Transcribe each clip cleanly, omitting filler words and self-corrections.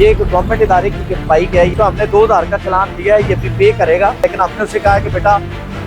ये एक गवर्नमेंट इदारे की बाइक है, तो हमने 2000 का चलान दिया है, ये भी पे करेगा। लेकिन हमने उसे कहा कि बेटा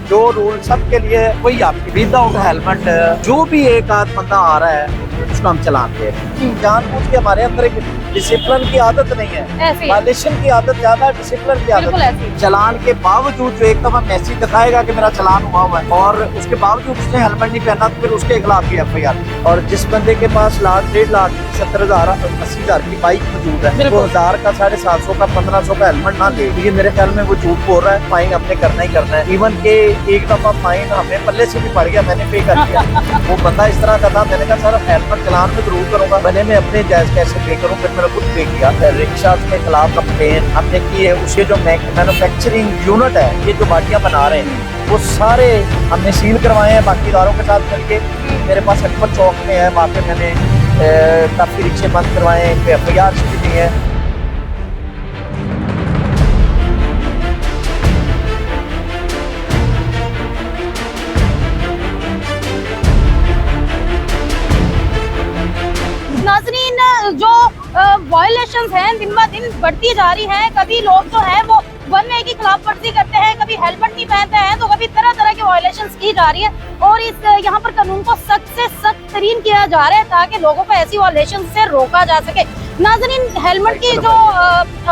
जो रूल सबके लिए है वही आपकी, विदाउट हेलमेट जो भी एक आध बंदा आ रहा है उसको हम चलान दे रहे हैं। जानबूझ के हमारे अंदर एक डिसिप्लिन की आदत नहीं है, वायलेशन की आदत ज्यादा, डिसिप्लिन की आदत। चलान के बावजूद जो एक दफा मैसेज दिखाएगा कि मेरा चलान हुआ हुआ है और उसके बावजूद उसने हेलमेट नहीं पहना तो फिर उसके खिलाफ भी FIR। और जिस बंदे के पास लाख, 1.5 लाख, 70,000, 80,000 की बाइक मौजूद है, वो 1000 का, 750 का, 1500 का हेलमेट ना ले, ये मेरे ख्याल में वो झूठ बोल रहा है। फाइन हमने करना ही करना है। इवन के एक दफा फाइन हमें पल्ले से भी पड़ गया, मैंने पे कर दिया। वो बंदा इस तरह का था, मैंने कहा सर हेलमेट चलान में जरूर करूंगा, मैंने मैं अपने जायज कैसे पे करूँ, फिर मैंने खुद पे किया। रिक्शा के खिलाफ कंप्लेन हमने की है। उसके जो मैन्युफैक्चरिंग यूनिट है, ये जो गाड़ियाँ बना रहे हैं, वो सारे हमने सील करवाए हैं बाकी इदारों के साथ मिलके। मेरे पास अकबर चौक में है, वहाँ पे मैंने काफी रिक्शे बंद करवाए हैं, FIR भी है। नाज़रीन, जो वायलेशंस हैं दिन ब दिन बढ़ती जा रही है। कभी लोग जो है वो वन वे की खिलाफ वर्जी करते हैं, कभी हेलमेट नहीं पहनते हैं, तो कभी तरह तरह के वायलेशंस की जा रही है। और इस यहाँ पर कानून को सख्त से सख्त तरीन किया जा रहा है ताकि लोगों को ऐसी वायलेशन से रोका जा सके। नाज़रीन, हेलमेट की जो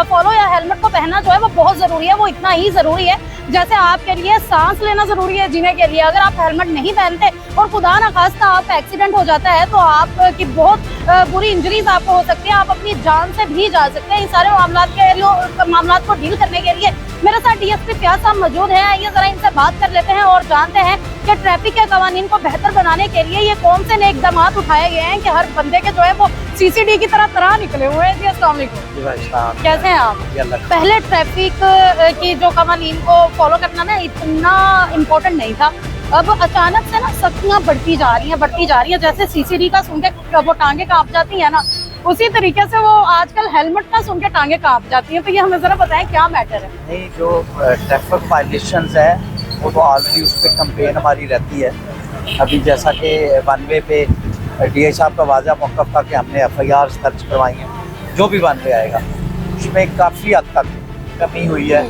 फॉलो या हेलमेट को पहनना जो है वो बहुत जरूरी है। वो इतना ही जरूरी है जैसे आपके लिए सांस लेना जरूरी है जीने के लिए। अगर आप हेलमेट नहीं पहनते और खुदा ना खास्ता आपका एक्सीडेंट हो जाता है तो आपकी बहुत बुरी इंजरीज आपको हो सकती है, आप अपनी जान से भी जा सकते हैं। इन सारे मामला को डील करने के लिए मेरे साथ DSP फयाज साहब मौजूद है। आइए जरा इनसे बात कर लेते हैं और जानते हैं कि ट्रैफिक के कवानीन को बेहतर बनाने के लिए ये कौन से नए इकदाम उठाए गए हैं कि हर बंदे के जो है वो CCD की तरह निकले हुए हैं। जी अस्सलाम वालेकुम, कैसे हैं आप? पहले ट्रैफिक की जो कवानीन को फॉलो करना ना इतना इम्पोर्टेंट नहीं था, अब अचानक से ना सख्तियाँ बढ़ती जा रही हैं। जैसे CCD का सुन के वो टांगे कांप जाती है ना, उसी तरीके से वो आजकल हेलमेट का सुन के टांगे कांप जाती हैं। तो ये हमें जरा बताएं क्या मैटर है? नहीं, जो ट्रैफिक वायलेशंस है वो तो ऑलरेडी उस पर कंप्लेन हमारी रहती है। अभी जैसा कि वन वे पे DI साहब का वाज़ा मौक़िफ़ था कि हमने FIR दर्ज करवाई हैं, जो भी वन वे आएगा उसमें काफ़ी हद तक कमी हुई है।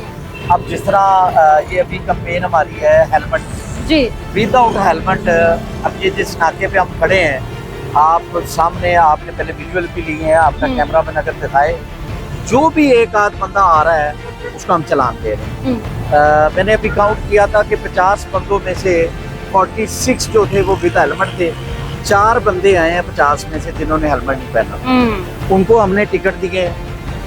अब जिस तरह ये अभी कंप्लेन हमारी है हेलमेट जी, विदाउट हेलमेट, अब ये जिस नाके पे हम खड़े हैं, आप सामने, आपने पहले विजुअल भी लिए हैं, आपका कैमरा में अगर दिखाए, जो भी एक आध बंदा आ रहा है उसको हम चलान दे रहे हैं। मैंने अभी काउंट किया था कि 50 बंदों में से 46 जो थे वो विद हेलमेट थे। 4 बंदे आए हैं 50 में से जिन्होंने हेलमेट नहीं पहना, उनको हमने टिकट दिए।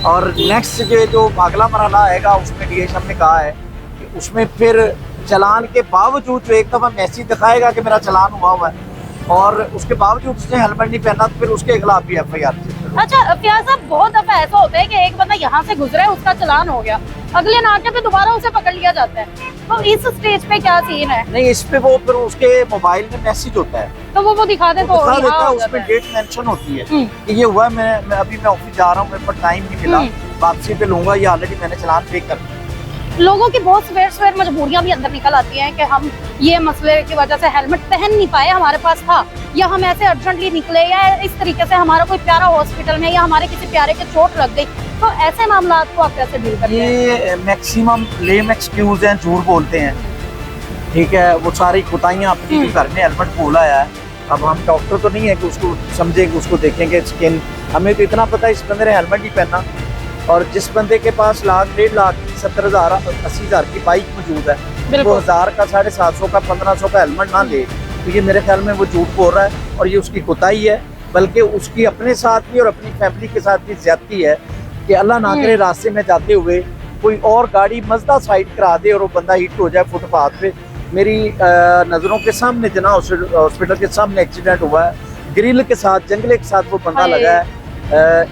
और नेक्स्ट जो अगला मरहला आएगा उसमें DI साहब ने कहा है कि उसमें फिर चलान के बावजूद जो एक दफा मैसेज दिखाएगा कि मेरा चलान हुआ हुआ है और उसके बावजूद उसने हेलमेट नहीं पहना तो फिर उसके खिलाफ भी FIR। अच्छा फयाज साहब, बहुत दफा ऐसा होता है कि एक बंदा यहाँ से गुजरा है, उसका चलान हो गया, अगले नाके पे दोबारा उसे पकड़ लिया जाता है, तो इस स्टेज पे क्या सीन है? नहीं, इस पे वो फिर उसके मोबाइल में मैसेज होता है तो वो दिखा दे, तो दिखा देता है, उसमें डेट मेंशन होती है कि ये हुआ, मैं अभी ऑफिस जा रहा हूँ, मेरे पास टाइम नहीं मिला, वापसी पे लूंगा, ये ऑलरेडी मैंने चलान पे कर दिया। लोगों की बहुत सवेर मजबूरियां भी अंदर निकल आती हैं कि हम ये मसले की वजह से हेलमेट पहन नहीं पाए, हमारे पास था, या हम ऐसे अर्जेंटली निकले, या इस तरीके से हमारा कोई प्यारा हॉस्पिटल में, या हमारे किसी प्यारे के चोट लग गई, तो ऐसे मामला को आप कैसे डील करते हैं? ये मैक्सिमम लेम एक्सक्यूज हैं, झूठ बोलते हैं, ठीक है। वो सारी कुताइयाँ अपनी जो घर में हेलमेट भूल आया है। अब हम डॉक्टर तो नहीं है कि उसको समझेंगे, उसको देखेंगे स्किन, हमें तो इतना पता है इस बंदे ने हेलमेट नहीं पहना। और जिस बंदे के पास लाख, 1.5 लाख, 70,000, 80,000 की बाइक मौजूद है, वो 1000 का, 750 का, 1500 का हेलमेट ना ले, तो ये मेरे ख्याल में वो झूठ बोल रहा है और ये उसकी कुताई है, बल्कि उसकी अपने साथ भी और अपनी फैमिली के साथ भी ज्यादती है कि अल्लाह ना करे रास्ते में जाते हुए कोई और गाड़ी मजदा साइड करा दे और वो बंदा हिट हो जाए फुटपाथ पे। मेरी नज़रों के सामने जना हॉस्पिटल के सामने एक्सीडेंट हुआ है, ग्रिल के साथ, जंगले के साथ वो बंदा लगा है।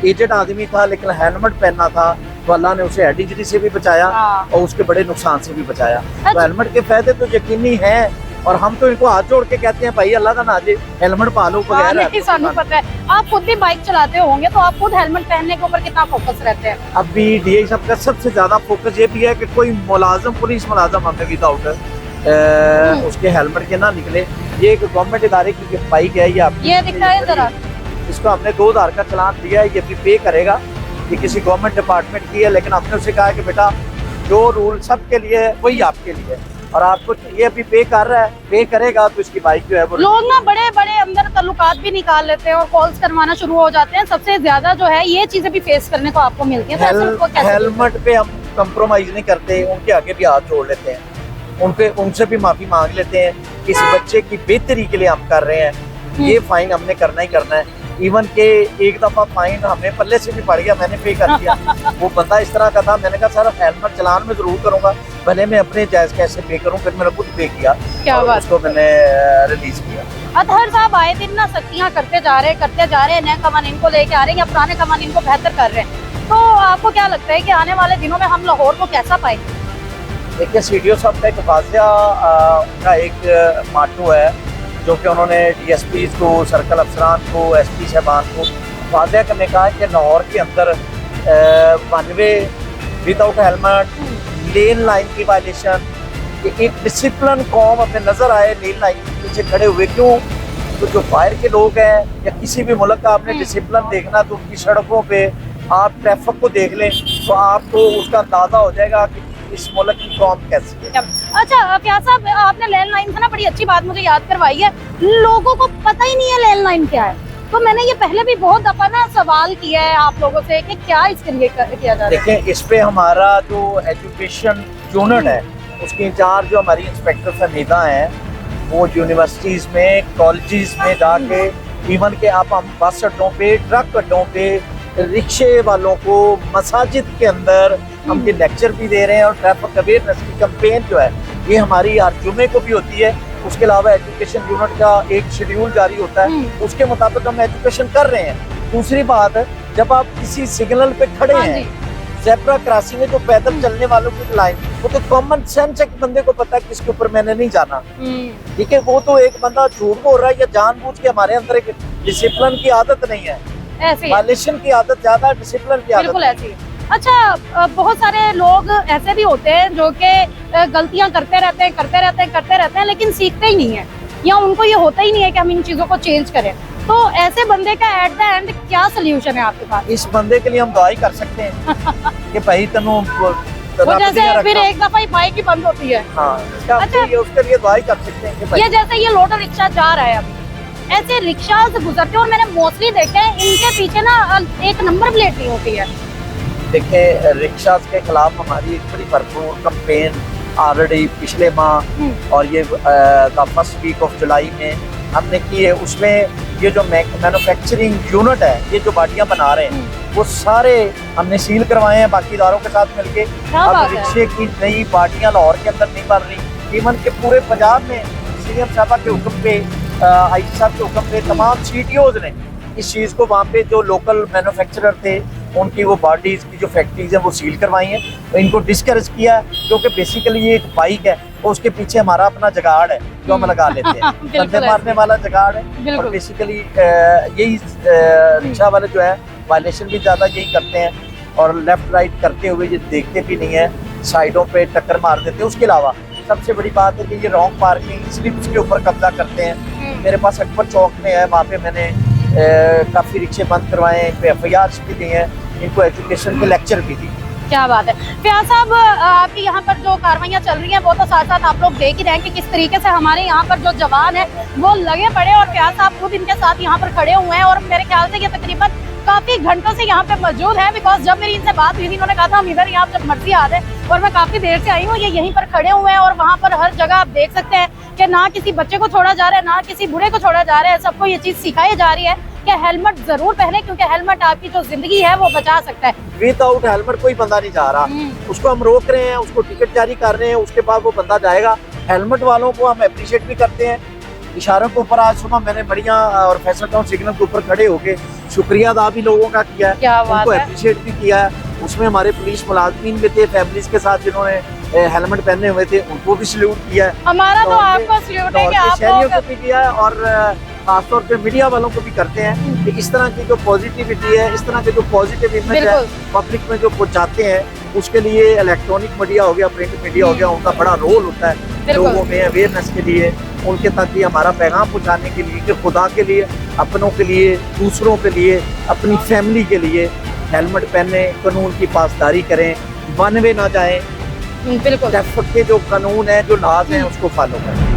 एजेड आदमी था लेकिन हेलमेट पहनना था, तो अल्लाह ने उसे हेड इंजरी से भी बचाया और उसके बड़े नुकसान से भी बचाया। तो हेलमेट के फायदे तो यकीनी हैं और हम तो इनको हाथ जोड़ के कहते हैं भाई अल्लाह का नाजे हेलमेट पा लो। नहीं, सानू पता है, आप खुद भी बाइक चलाते होंगे तो आप खुद हेलमेट पहनने के ऊपर कितना फोकस रहते हैं? अभी DI साहब का सबसे ज्यादा फोकस ये भी है कि कोई मुलाजम, पुलिस मुलाजम हमें विदाउट उसके हेलमेट के ना निकले। ये एक गवर्नमेंट इदारे की बाइक है, ये दिखता है जरा, इसको हमने 2000 का चलान दिया है, ये भी पे करेगा। ये किसी गवर्नमेंट डिपार्टमेंट की है, लेकिन हमने उससे कहा कि बेटा जो रूल सबके लिए है वही आपके लिए है, और आपको ये अभी पे कर रहा है, पे करेगा तो इसकी बाइक जो है वो। लोग ना बड़े बड़े अंदर ताल्लुकात भी निकाल लेते हैं और कॉल्स करवाना शुरू हो जाते हैं। सबसे ज्यादा जो है ये चीजें भी फेस करने को आपको मिलती है, तो ऐसे उनको कैसे हेलमेट पे हम कंप्रोमाइज नहीं करते, उनके आगे भी हाथ जोड़ लेते हैं, उनसे भी माफी मांग लेते हैं। इस बच्चे की बेहतरी के लिए हम कर रहे हैं, ये फाइन हमने करना ही करना है। इवन के एक दफा फाइन हमें पल्ले से भी पड़ गया, मैंने पे कर दिया। वो बंदा इस तरह का था, मैंने कहा सर हेलमेट चलान में जरूर करूंगा, भले मैं अपने जायज कैसे पे करूं, फिर मैंने खुद पे किया। क्या बात, उसको मैंने रिलीज किया। अतहर साहब आए दिन ना सख्तियां करते जा रहे हैं, नए कवानीन को लेके आ रहे हैं या पुराने कवानीन को बेहतर कर रहे हैं। तो आपको क्या लगता है कि आने वाले दिनों में हम लाहौर को कैसा पाएंगे? देखिए सीडीओ साहब का एक वाजिया का एक माटू है, जो कि उन्होंने डीएसपी को, सर्कल अफसरान को, एसपी साहबान को वाजिया करने कहा कि लाहौर के अंदर 92 विदाउट हेलमेट, लेन लाइन की वायलेशन, एक डिसिप्लिन कौम अपने नजर आए लेन लाइन के पीछे खड़े हुए। क्यों? तो जो बाहर के लोग हैं या किसी भी मुल्क का आपने डिसिप्लिन देखना, तो उनकी सड़कों पे आप ट्रैफिक को देख लें तो आपको उसका अंदाजा हो जाएगा कि इस मुल्क की कौम कैसी है। अच्छा फयाज साहब, आपने लैंड लाइन से ना बड़ी अच्छी बात मुझे याद करवाई है। लोगों को पता ही नहीं है लैंड लाइन क्या है, तो मैंने ये पहले भी बहुत दफा ना सवाल किया है आप लोगों से कि क्या इसके लिए किया जा रहा है। देखिए इस पे हमारा जो एजुकेशन यूनिट है, उसकी इंचार्ज जो हमारी इंस्पेक्टर फहमीदा हैं, वो यूनिवर्सिटीज में, कॉलेजेस में जाके, इवन के आप हम बस अड्डों पे, ट्रक अड्डों पे, रिक्शे वालों को, मसाजिद के अंदर हम ये लेक्चर भी दे रहे हैं। और ट्रैफिक अवेयरनेस की कैंपेन जो है ये हमारी हर जुमे को भी होती है। उसके अलावा एजुकेशन यूनिट का एक शेड्यूल जारी होता है, उसके मुताबिक हम एजुकेशन कर रहे हैं। दूसरी बात, जब आप किसी सिग्नल पे खड़े हैं, ज़ेब्रा क्रॉसिंग है, जो पैदल चलने वालों की लाइन, वो तो कॉमन सेंस है कि बंदे को पता है किसके ऊपर मैंने नहीं जाना, ठीक है। वो तो एक बंदा झूठ बोल रहा है या जानबूझ के, हमारे अंदर एक डिसिप्लिन की आदत नहीं है, वायलेशन की आदत ज्यादा, डिसिप्लिन की आदत बिल्कुल ऐसी। अच्छा, बहुत सारे लोग ऐसे भी होते हैं जो कि गलतियां करते रहते हैं लेकिन सीखते ही नहीं है, या उनको ये होता ही नहीं है कि हम इन चीजों को चेंज करें। तो ऐसे बंदे का एट द एंड क्या सोल्यूशन है आपके पास? इस बंदे के लिए हम दुआ ही कर सकते हैं कि भाई तनु वो जैसे फिर एक दफा ही बाइक ही बंद होती है। हाँ, अच्छा, उसके लिए दुआ ही कर सकते हैं कि भाई, ये जैसे ये लोटो रिक्शा जा रहा है, अभी ऐसे रिक्शा से गुजरते हैं और मैंने मोस्टली देखे हैं इनके पीछे ना एक नंबर प्लेट नहीं होती है। देखिए रिक्शा के खिलाफ हमारी एक बड़ी भरपूर कैंपेन ऑलरेडी पिछले माह और ये फर्स्ट वीक ऑफ जुलाई में हमने की है। उसमें ये जो मैन्युफैक्चरिंग यूनिट है, ये जो बाटियां बना रहे हैं, वो सारे हमने सील करवाए हैं बाकी इदारों के साथ मिलके। अब रिक्शे की नई बाटियां लाहौर के अंदर नहीं बन रही, इवन के पूरे पंजाब में सीएम साहब के हुक्म पे, आईजी साहब के हुक्म पे तमाम सीटीओज ने इस चीज़ को, वहाँ पे जो लोकल मैन्युफैक्चरर थे उनकी वो बॉडीज की जो फैक्ट्रीज हैं वो सील करवाई हैं, तो इनको डिस्करेज किया, क्योंकि बेसिकली ये एक बाइक है और उसके पीछे हमारा अपना जुगाड़ है जो हम लगा लेते हैं, बंदे मारने वाला जुगाड़ है। और बेसिकली यही रिक्शा वाले जो है वायलेशन भी ज़्यादा यही करते हैं, और लेफ्ट राइट करते हुए ये देखते भी नहीं है, साइडों पे टक्कर मार देते हैं। उसके अलावा सबसे बड़ी बात है कि ये रॉन्ग पार्किंग स्लिप्स के ऊपर कब्जा करते हैं। मेरे पास अकबर चौक में है, वहाँ पे मैंने काफ़ी रिक्शे बंद करवाए हैं, इन पे एफआईआर भी दी हैं, इनको एजुकेशन के लेक्चर भी दी। क्या बात है फयाज साहब, आपकी यहाँ पर जो कार्रवाइयाँ चल रही हैं वो तो साथ साथ आप लोग देख ही रहे हैं कि किस तरीके से हमारे यहाँ पर जो जवान है वो लगे पड़े, और फयाज साहब खुद इनके साथ यहाँ पर खड़े हुए हैं। और मेरे ख्याल से ये तकरीबन काफी घंटों से यहाँ पे मौजूद है, बिकॉज जब मेरी इनसे बात हुई थी इन्होंने कहा था हम इधर यहाँ जब मर्जी आ जाए, और मैं काफी देर से आई हूँ, ये यहीं पर खड़े हुए हैं। और वहाँ पर हर जगह आप देख सकते हैं कि ना किसी बच्चे को छोड़ा जा रहा है, ना किसी बूढ़े को छोड़ा जा रहा है, सबको ये चीज सिखाई जा रही है कि हेलमेट जरूर पहने, क्योंकि हेलमेट आपकी जो जिंदगी है वो बचा सकता है। विदाउट हेलमेट कोई बंदा नहीं जा रहा, उसको हम रोक रहे हैं, उसको टिकट जारी कर रहे हैं, उसके बाद वो बंदा जाएगा। हेलमेट वालों को हम अप्रिशिएट भी करते हैं। इशारों के ऊपर आज सुबह मैंने बढ़िया और फैसल टाउन सिग्नल के ऊपर खड़े होके शुक्रिया अदा भी लोगों का किया है, उनको अप्रिशिएट भी किया है। उसमें हमारे पुलिस मुलाजमीन भी थे, फैमिलीज के साथ जिन्होंने हेलमेट पहने हुए थे, उनको भी सल्यूट किया है। हमारा तो आपको सल्यूट है कि आप शहरियों को भी किया है, और खासतौर पे मीडिया वालों को भी करते हैं कि इस तरह की जो पॉजिटिविटी है, इस तरह के जो पॉजिटिव इमेज है पब्लिक में जो पहुंचाते हैं, उसके लिए इलेक्ट्रॉनिक मीडिया हो गया, प्रिंट मीडिया हो गया, उनका बड़ा रोल होता है लोगों में अवेयरनेस के लिए, उनके तक भी हमारा पैगाम पहुंचाने के लिए कि खुदा के लिए, अपनों के लिए, दूसरों के लिए, अपनी फैमिली के लिए हेलमेट पहने, कानून की पासदारी करें, वन वे ना जाएं, बिल्कुल। ट्रैफिक के जो कानून है, जो लाज हैं, उसको फॉलो करें।